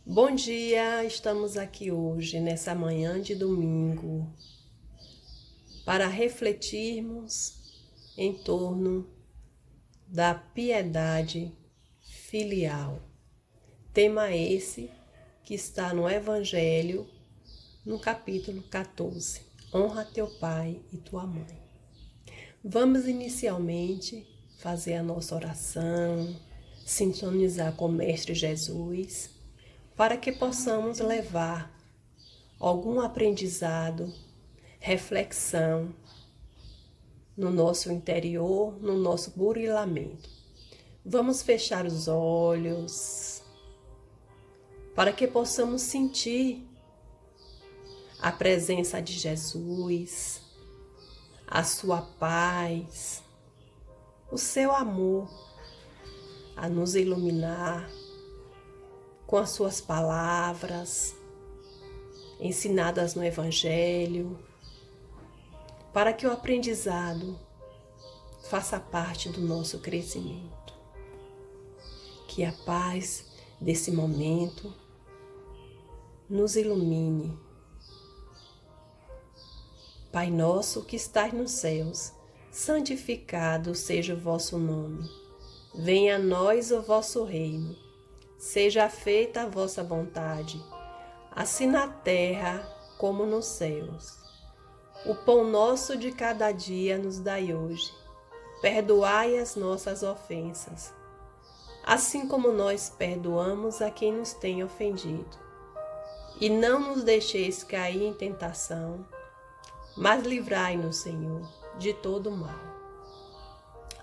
Bom dia, estamos aqui hoje, nessa manhã de domingo, para refletirmos em torno da piedade filial. Tema esse que está no Evangelho, no capítulo 14. Honra teu pai e tua mãe. Vamos inicialmente fazer a nossa oração, sintonizar com o Mestre Jesus, para que possamos levar algum aprendizado, reflexão no nosso interior, no nosso burilamento. Vamos fechar os olhos para que possamos sentir a presença de Jesus, a sua paz, o seu amor a nos iluminar com as suas palavras ensinadas no Evangelho, para que o aprendizado faça parte do nosso crescimento. Que a paz desse momento nos ilumine. Pai nosso que estás nos céus, santificado seja o vosso nome. Venha a nós o vosso reino. Seja feita a vossa vontade, assim na terra como nos céus. O pão nosso de cada dia nos dai hoje. Perdoai as nossas ofensas, assim como nós perdoamos a quem nos tem ofendido. E não nos deixeis cair em tentação, mas livrai-nos, Senhor, de todo mal.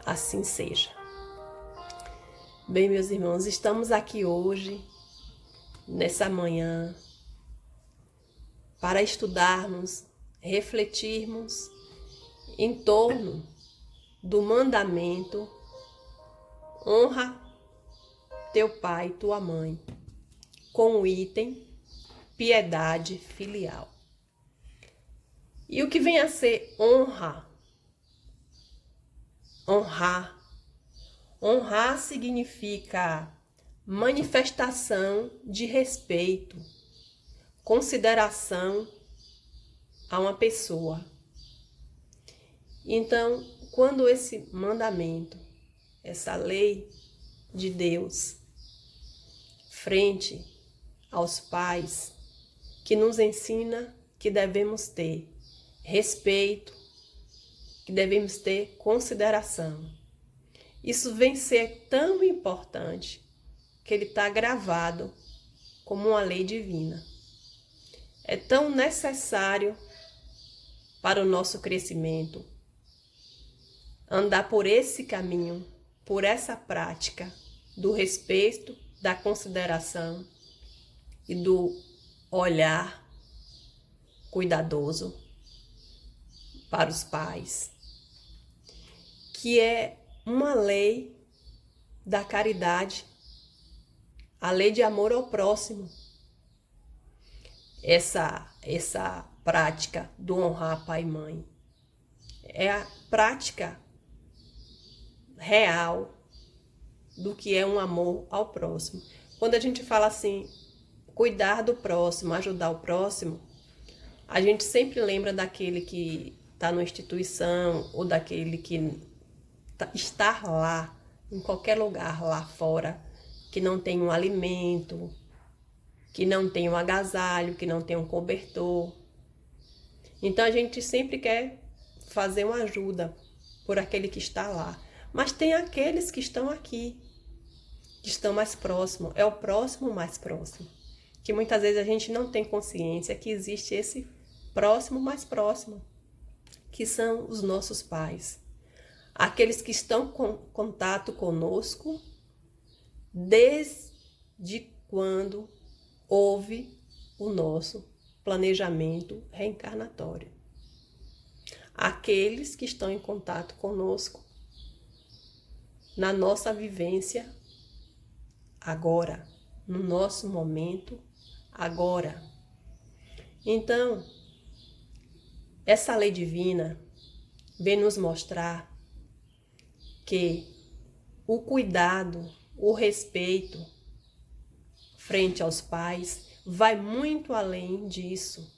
Assim seja. Bem, meus irmãos, estamos aqui hoje, nessa manhã, para estudarmos, refletirmos em torno do mandamento honra teu pai e tua mãe, com o item piedade filial. E o que vem a ser honra? Honrar. Honrar significa manifestação de respeito, consideração a uma pessoa. Então, quando esse mandamento, essa lei de Deus, frente aos pais, que nos ensina que devemos ter respeito, que devemos ter consideração, isso vem ser tão importante que ele está gravado como uma lei divina. É tão necessário para o nosso crescimento andar por esse caminho, por essa prática do respeito, da consideração e do olhar cuidadoso para os pais, que é uma lei da caridade, a lei de amor ao próximo. Essa prática do honrar pai e mãe é a prática real do que é um amor ao próximo. Quando a gente fala assim, cuidar do próximo, ajudar o próximo, a gente sempre lembra daquele que está numa instituição ou daquele que está lá, em qualquer lugar lá fora, que não tem um alimento, que não tem um agasalho, que não tem um cobertor. Então a gente sempre quer fazer uma ajuda por aquele que está lá. Mas tem aqueles que estão aqui, que estão mais próximos, é o próximo mais próximo. Que muitas vezes a gente não tem consciência que existe esse próximo mais próximo, que são os nossos pais. Aqueles que estão em contato conosco desde quando houve o nosso planejamento reencarnatório. Aqueles que estão em contato conosco na nossa vivência agora, no nosso momento agora. Então, essa lei divina vem nos mostrar que o cuidado, o respeito frente aos pais vai muito além disso.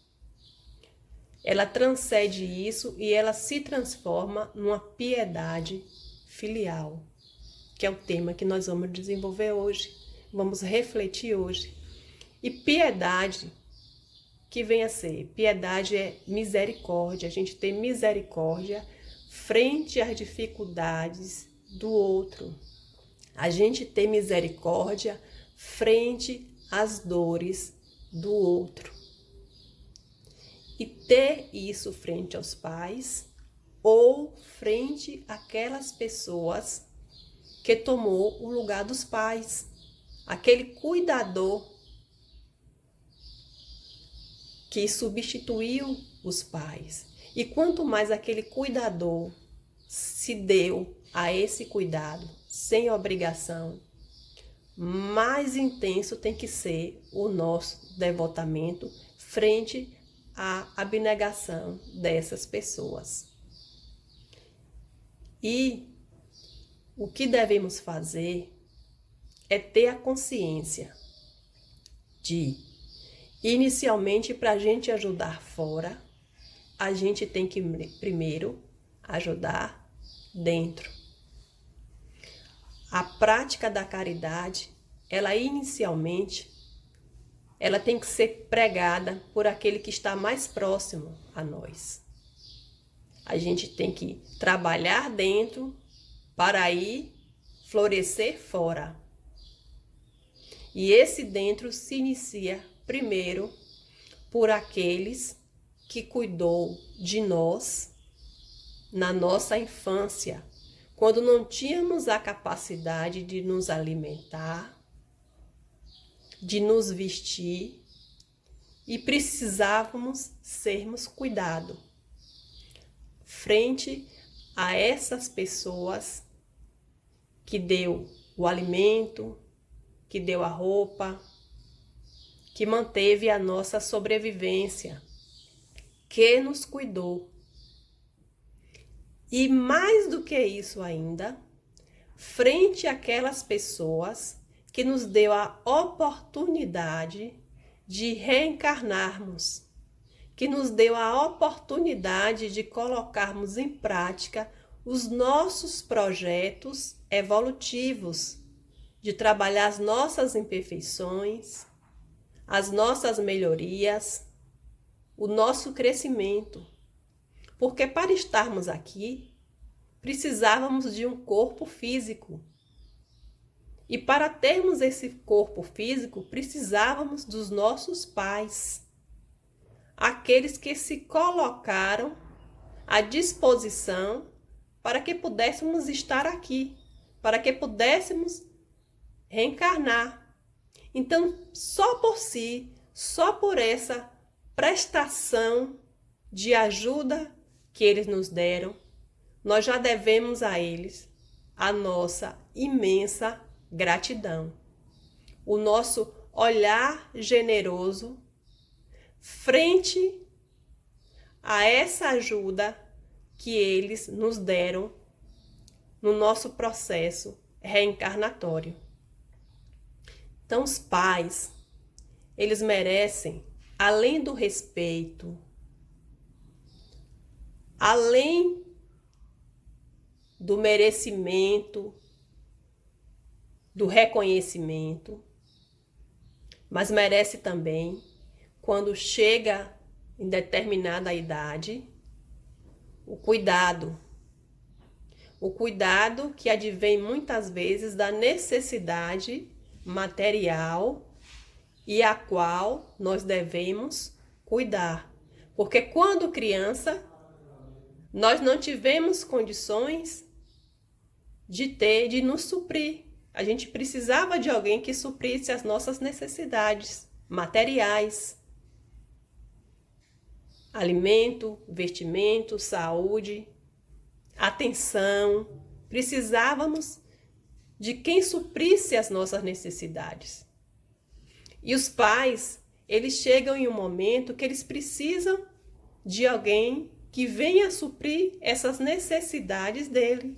Ela transcende isso e ela se transforma numa piedade filial, que é o tema que nós vamos desenvolver hoje, vamos refletir hoje. E piedade, que vem a ser? Piedade é misericórdia, a gente tem misericórdia frente às dificuldades do outro. A gente tem misericórdia frente às dores do outro. E ter isso frente aos pais ou frente àquelas pessoas que tomou o lugar dos pais, aquele cuidador que substituiu os pais. E quanto mais aquele cuidador se deu a esse cuidado sem obrigação, mais intenso tem que ser o nosso devotamento frente à abnegação dessas pessoas. E o que devemos fazer é ter a consciência de, inicialmente, para a gente ajudar fora, a gente tem que primeiro ajudar dentro. A prática da caridade, ela inicialmente, ela tem que ser pregada por aquele que está mais próximo a nós. A gente tem que trabalhar dentro para aí florescer fora. E esse dentro se inicia primeiro por aqueles que cuidou de nós na nossa infância, quando não tínhamos a capacidade de nos alimentar, de nos vestir e precisávamos sermos cuidados. Frente a essas pessoas que deu o alimento, que deu a roupa, que manteve a nossa sobrevivência, que nos cuidou. E mais do que isso ainda, frente àquelas pessoas que nos deu a oportunidade de reencarnarmos, que nos deu a oportunidade de colocarmos em prática os nossos projetos evolutivos, de trabalhar as nossas imperfeições, as nossas melhorias, o nosso crescimento. Porque para estarmos aqui, precisávamos de um corpo físico. E para termos esse corpo físico, precisávamos dos nossos pais, aqueles que se colocaram à disposição para que pudéssemos estar aqui, para que pudéssemos reencarnar. Então, só por si, só por essa prestação de ajuda que eles nos deram, nós já devemos a eles a nossa imensa gratidão, o nosso olhar generoso frente a essa ajuda que eles nos deram no nosso processo reencarnatório. Então, os pais, eles merecem, além do respeito, além do merecimento, do reconhecimento, mas merece também, quando chega em determinada idade, o cuidado. O cuidado que advém muitas vezes da necessidade material e a qual nós devemos cuidar. Porque quando criança, nós não tivemos condições de nos suprir. A gente precisava de alguém que suprisse as nossas necessidades materiais. Alimento, vestimento, saúde, atenção. Precisávamos de quem suprisse as nossas necessidades. E os pais, eles chegam em um momento que eles precisam de alguém que venha suprir essas necessidades dele.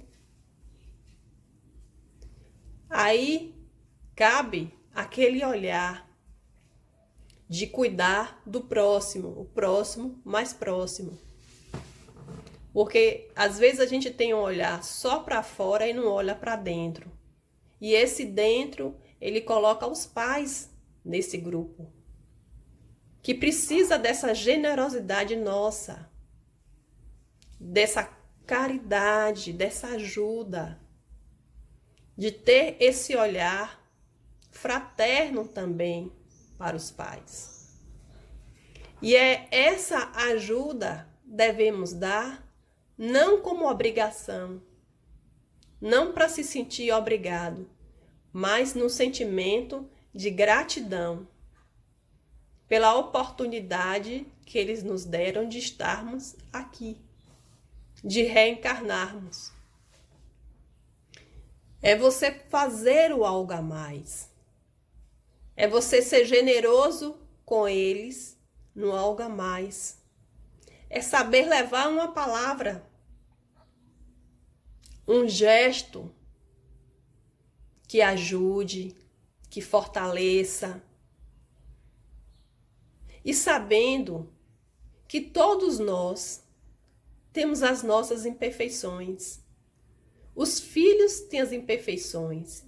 Aí cabe aquele olhar de cuidar do próximo, o próximo mais próximo. Porque às vezes a gente tem um olhar só para fora e não olha para dentro. E esse dentro, ele coloca os pais nesse grupo, que precisa dessa generosidade nossa, dessa caridade, dessa ajuda, de ter esse olhar fraterno também para os pais. E é essa ajuda devemos dar não como obrigação, não para se sentir obrigado, mas no sentimento de gratidão pela oportunidade que eles nos deram de estarmos aqui, de reencarnarmos. É você fazer o algo a mais. É você ser generoso com eles no algo a mais. É saber levar uma palavra, um gesto que ajude, que fortaleça. E sabendo que todos nós temos as nossas imperfeições. Os filhos têm as imperfeições,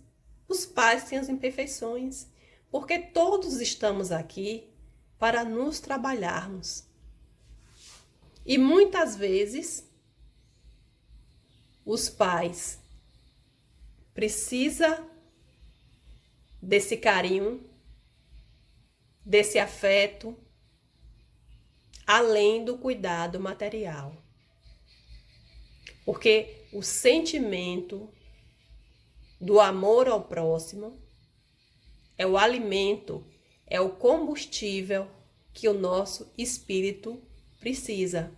os pais têm as imperfeições, porque todos estamos aqui para nos trabalharmos. E muitas vezes os pais precisam desse carinho, desse afeto, além do cuidado material. Porque o sentimento do amor ao próximo é o alimento, é o combustível que o nosso espírito precisa.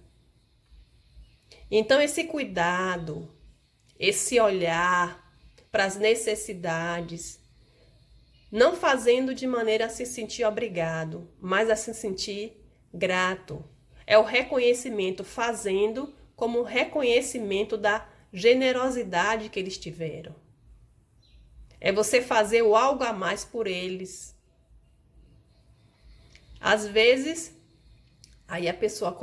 Então, esse cuidado, esse olhar para as necessidades, não fazendo de maneira a se sentir obrigado, mas a se sentir grato. É o reconhecimento, fazendo como reconhecimento da generosidade que eles tiveram. É você fazer o algo a mais por eles. Às vezes, aí a pessoa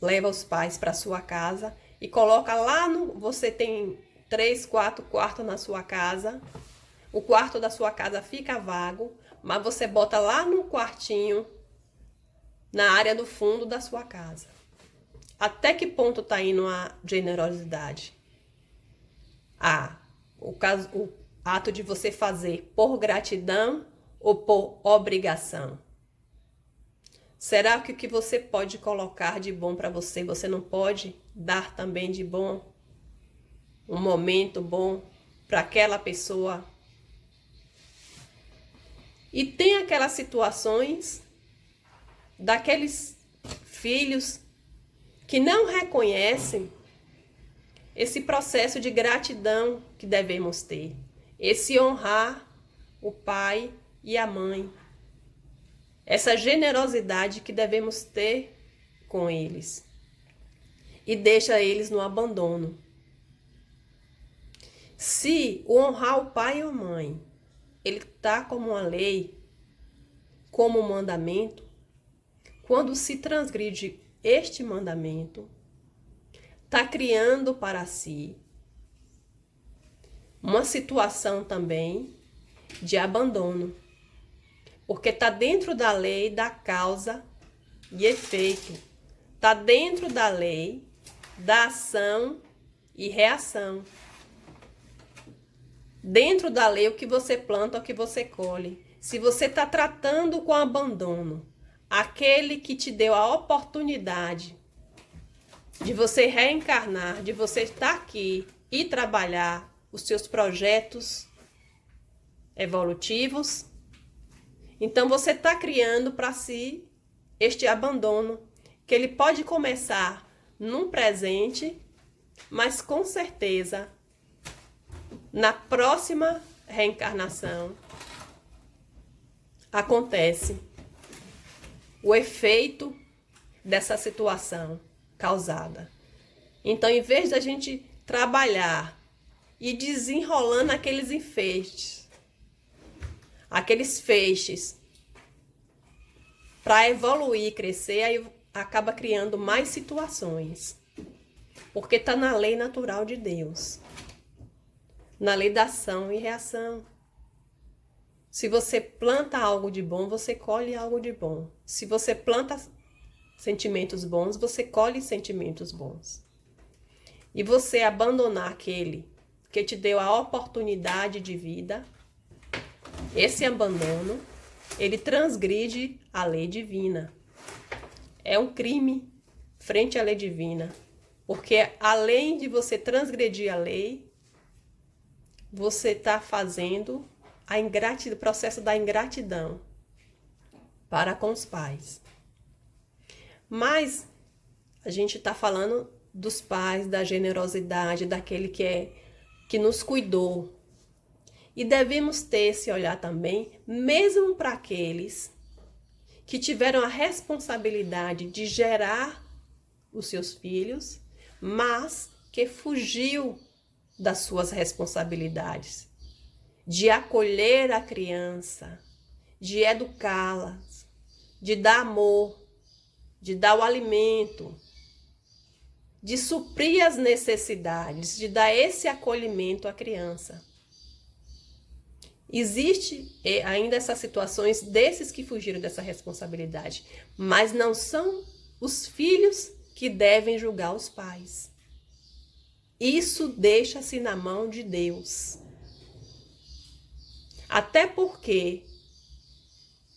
leva os pais para sua casa e coloca lá você tem 3, 4 quartos na sua casa. O quarto da sua casa fica vago, mas você bota lá no quartinho, na área do fundo da sua casa. Até que ponto está indo a generosidade? O ato de você fazer por gratidão ou por obrigação? Será que o que você pode colocar de bom para você, você não pode dar também de bom? Um momento bom para aquela pessoa? E tem aquelas situações daqueles filhos que não reconhecem esse processo de gratidão que devemos ter. Esse honrar o pai e a mãe. Essa generosidade que devemos ter com eles. E deixa eles no abandono. Se o honrar o pai ou a mãe, ele está como uma lei, como um mandamento, quando se transgride este mandamento, está criando para si uma situação também de abandono, porque está dentro da lei da causa e efeito, está dentro da lei da ação e reação. Dentro da lei, o que você planta, o que você colhe. Se você está tratando com abandono aquele que te deu a oportunidade de você reencarnar, de você estar aqui e trabalhar os seus projetos evolutivos, então você está criando para si este abandono, que ele pode começar num presente, mas com certeza na próxima reencarnação acontece o efeito dessa situação causada. Então, em vez da gente trabalhar e desenrolando aqueles enfeites aqueles feixes para evoluir e crescer, aí acaba criando mais situações. Porque está na lei natural de Deus. Na lei da ação e reação. Se você planta algo de bom, você colhe algo de bom. Se você planta sentimentos bons, você colhe sentimentos bons. E você abandonar aquele que te deu a oportunidade de vida, esse abandono, ele transgride a lei divina. É um crime frente à lei divina. Porque além de você transgredir a lei, você está fazendo o processo da ingratidão para com os pais. Mas a gente está falando dos pais, da generosidade, daquele que nos cuidou. E devemos ter esse olhar também, mesmo para aqueles que tiveram a responsabilidade de gerar os seus filhos, mas que fugiu das suas responsabilidades, de acolher a criança, de educá-la, de dar amor, de dar o alimento, de suprir as necessidades, de dar esse acolhimento à criança. Existe ainda essas situações desses que fugiram dessa responsabilidade, mas não são os filhos que devem julgar os pais. Isso deixa-se na mão de Deus. Até porque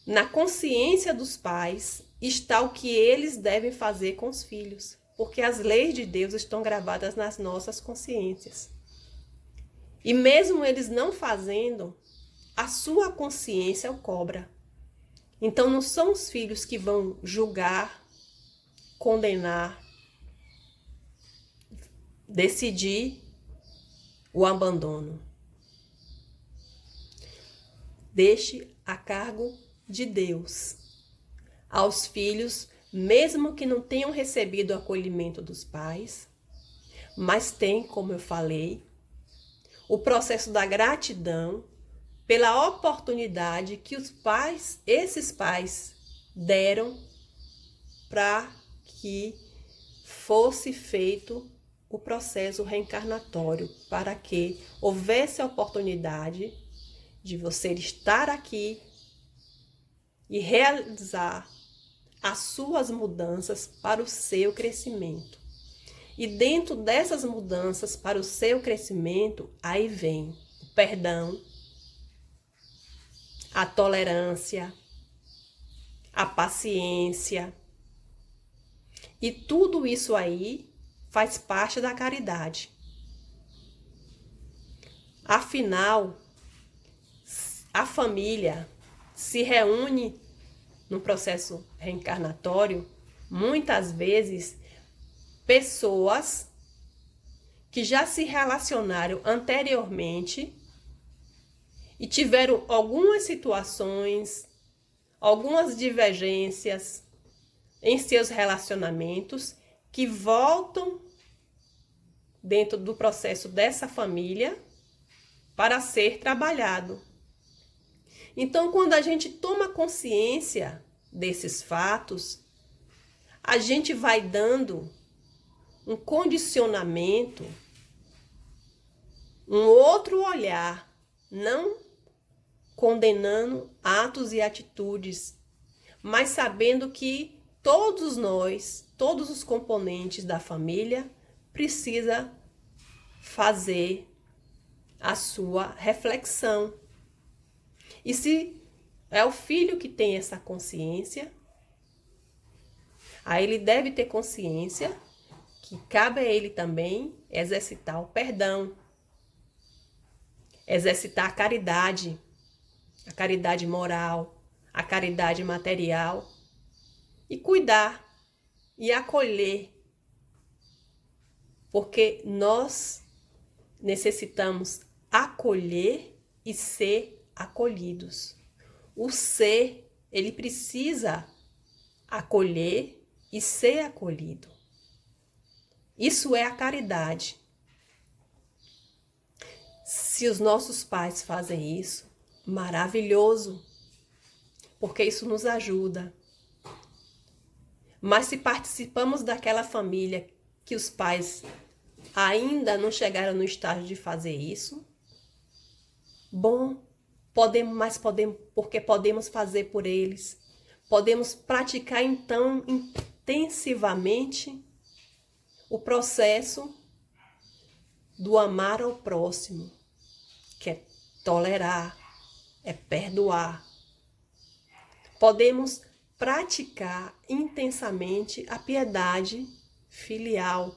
na consciência dos pais está o que eles devem fazer com os filhos, porque as leis de Deus estão gravadas nas nossas consciências. E mesmo eles não fazendo, a sua consciência o cobra. Então não são os filhos que vão julgar, condenar, decidir o abandono. Deixe a cargo de Deus aos filhos, mesmo que não tenham recebido o acolhimento dos pais, mas tem, como eu falei, o processo da gratidão pela oportunidade que esses pais deram para que fosse feito o processo reencarnatório, para que houvesse a oportunidade de você estar aqui e realizar as suas mudanças para o seu crescimento. E dentro dessas mudanças para o seu crescimento, aí vem o perdão, a tolerância, a paciência. E tudo isso aí faz parte da caridade. Afinal, a família se reúne no processo reencarnatório, muitas vezes, pessoas que já se relacionaram anteriormente e tiveram algumas situações, algumas divergências em seus relacionamentos que voltam dentro do processo dessa família para ser trabalhado. Então, quando a gente toma consciência desses fatos, a gente vai dando um condicionamento, um outro olhar, não condenando atos e atitudes, mas sabendo que todos nós, todos os componentes da família, precisa fazer a sua reflexão. E se é o filho que tem essa consciência, aí ele deve ter consciência que cabe a ele também exercitar o perdão, exercitar a caridade moral, a caridade material, e cuidar e acolher, porque nós necessitamos acolher e ser acolhidos. O ser, ele precisa acolher e ser acolhido. Isso é a caridade. Se os nossos pais fazem isso, maravilhoso, porque isso nos ajuda. Mas se participamos daquela família que os pais ainda não chegaram no estágio de fazer isso, bom, porque podemos fazer por eles. Podemos praticar então intensivamente o processo do amar ao próximo, que é tolerar, é perdoar. Podemos praticar intensamente a piedade filial,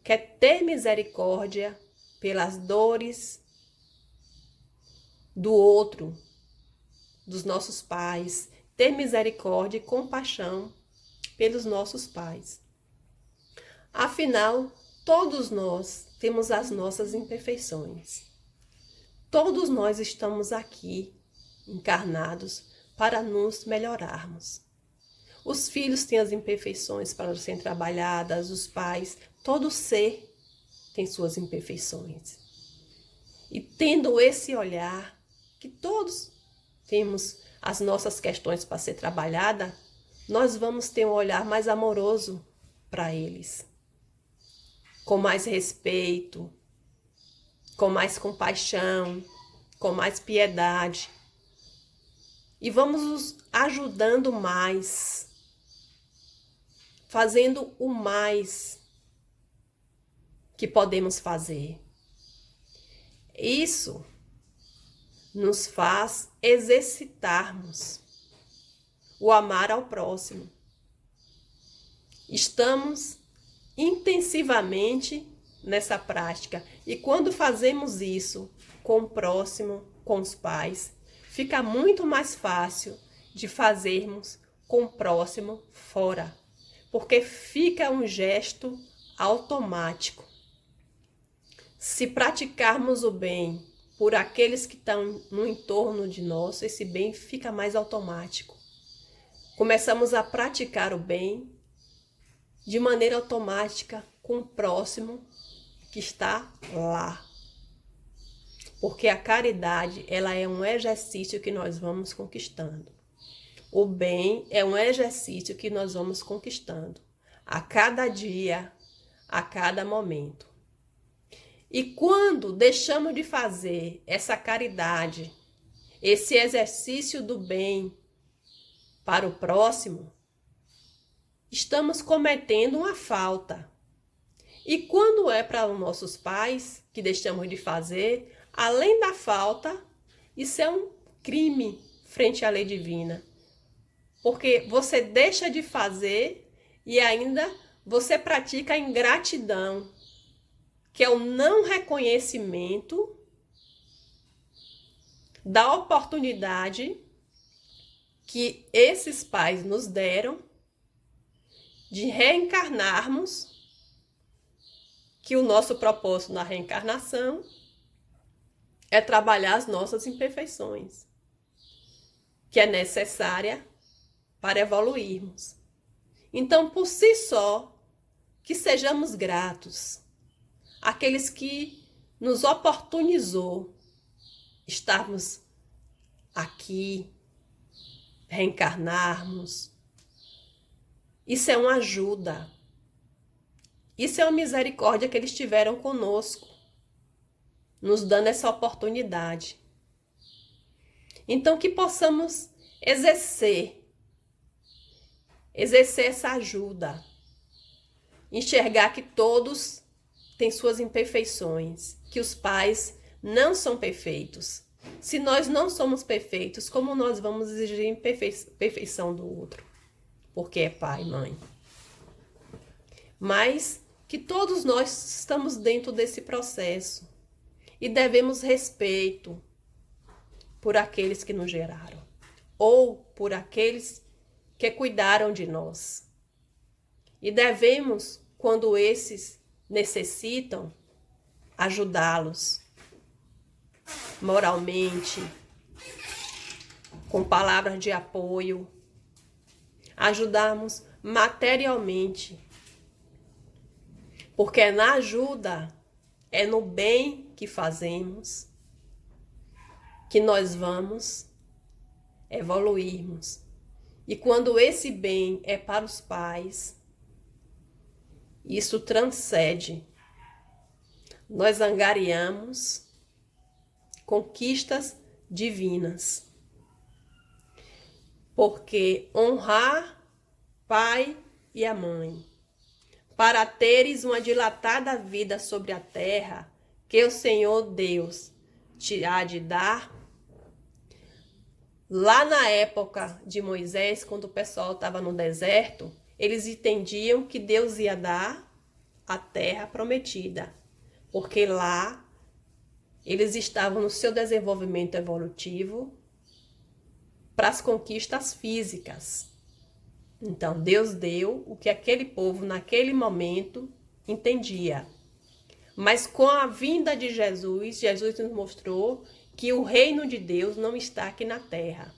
que é ter misericórdia pelas dores do outro, dos nossos pais, ter misericórdia e compaixão pelos nossos pais. Afinal, todos nós temos as nossas imperfeições. Todos nós estamos aqui, encarnados, para nos melhorarmos. Os filhos têm as imperfeições para serem trabalhadas, os pais, todo ser tem suas imperfeições. E tendo esse olhar, que todos temos as nossas questões para ser trabalhada, nós vamos ter um olhar mais amoroso para eles, com mais respeito, com mais compaixão, com mais piedade. E vamos nos ajudando mais, fazendo o mais que podemos fazer. Isso nos faz exercitarmos o amar ao próximo. Estamos intensivamente nessa prática. E quando fazemos isso com o próximo, com os pais, fica muito mais fácil de fazermos com o próximo fora, porque fica um gesto automático. Se praticarmos o bem por aqueles que estão no entorno de nós, esse bem fica mais automático. Começamos a praticar o bem de maneira automática com o próximo que está lá. Porque a caridade, ela é um exercício que nós vamos conquistando. O bem é um exercício que nós vamos conquistando a cada dia, a cada momento. E quando deixamos de fazer essa caridade, esse exercício do bem para o próximo, estamos cometendo uma falta. E quando é para os nossos pais que deixamos de fazer, além da falta, isso é um crime frente à lei divina. Porque você deixa de fazer e ainda você pratica a ingratidão, que é o não reconhecimento da oportunidade que esses pais nos deram de reencarnarmos, que o nosso propósito na reencarnação é trabalhar as nossas imperfeições, que é necessária para evoluirmos. Então, por si só, que sejamos gratos àqueles que nos oportunizou estarmos aqui, reencarnarmos. Isso é uma ajuda. Isso é uma misericórdia que eles tiveram conosco, nos dando essa oportunidade. Então, que possamos exercer essa ajuda, enxergar que todos têm suas imperfeições, que os pais não são perfeitos. Se nós não somos perfeitos, como nós vamos exigir perfeição do outro? Porque é pai e mãe. Mas que todos nós estamos dentro desse processo e devemos respeito por aqueles que nos geraram ou por aqueles que cuidaram de nós. E devemos, quando esses necessitam, ajudá-los moralmente, com palavras de apoio, ajudarmos materialmente, porque é na ajuda, é no bem que fazemos, que nós vamos evoluirmos. E quando esse bem é para os pais, isso transcende. Nós angariamos conquistas divinas. Porque honrar pai e a mãe, para teres uma dilatada vida sobre a terra, que o Senhor Deus te há de dar. Lá na época de Moisés, quando o pessoal estava no deserto, eles entendiam que Deus ia dar a terra prometida, porque lá eles estavam no seu desenvolvimento evolutivo para as conquistas físicas. Então, Deus deu o que aquele povo, naquele momento, entendia. Mas com a vinda de Jesus, Jesus nos mostrou que o reino de Deus não está aqui na terra,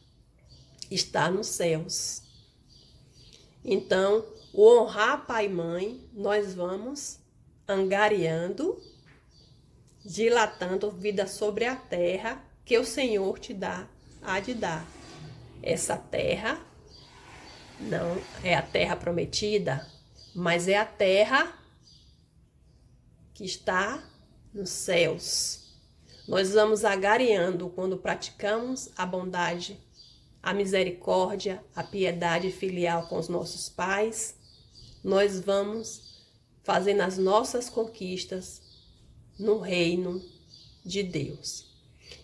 está nos céus. Então, o honrar pai e mãe, nós vamos angariando, dilatando vida sobre a terra que o Senhor te há de dar. Essa terra não é a terra prometida, mas é a terra que está nos céus. Nós vamos angariando quando praticamos a bondade, a misericórdia, a piedade filial com os nossos pais. Nós vamos fazendo as nossas conquistas no reino de Deus.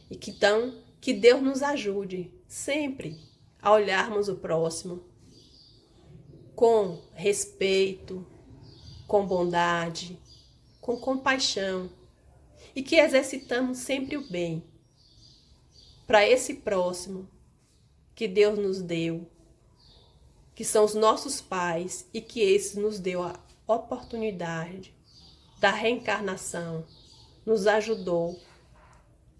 E que Deus nos ajude sempre a olharmos o próximo com respeito, com bondade, com compaixão, e que exercitamos sempre o bem para esse próximo que Deus nos deu, que são os nossos pais, e que esse nos deu a oportunidade da reencarnação, nos ajudou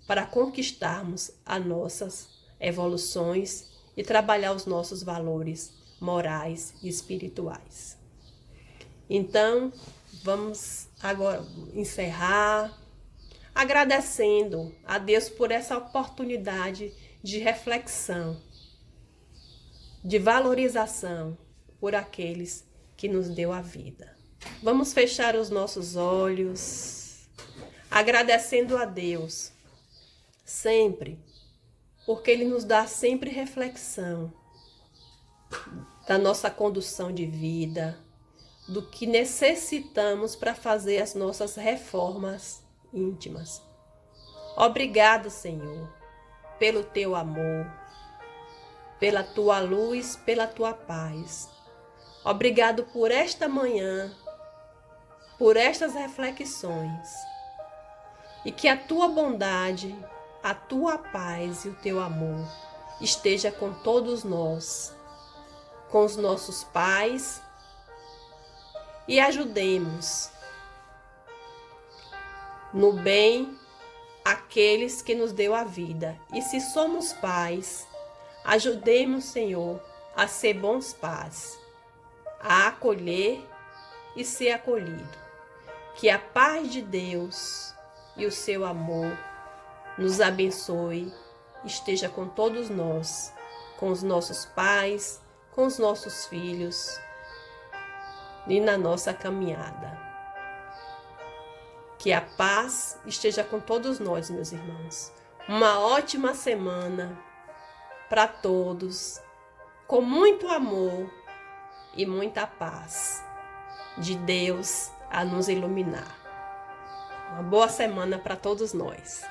para conquistarmos as nossas evoluções e trabalhar os nossos valores morais e espirituais. Então, vamos agora encerrar agradecendo a Deus por essa oportunidade de reflexão, de valorização por aqueles que nos deu a vida. Vamos fechar os nossos olhos, agradecendo a Deus sempre, porque Ele nos dá sempre reflexão da nossa condução de vida, do que necessitamos para fazer as nossas reformas íntimas. Obrigado, Senhor, pelo teu amor, pela tua luz, pela tua paz. Obrigado por esta manhã, por estas reflexões, e que a tua bondade, a tua paz e o teu amor esteja com todos nós, com os nossos pais, e ajudemos no bem aqueles que nos deu a vida. E se somos pais, ajudemos, Senhor, a ser bons pais, a acolher e ser acolhido. Que a paz de Deus e o seu amor nos abençoe, esteja com todos nós, com os nossos pais, com os nossos filhos e na nossa caminhada. Que a paz esteja com todos nós, meus irmãos. Uma ótima semana para todos, com muito amor e muita paz de Deus a nos iluminar. Uma boa semana para todos nós.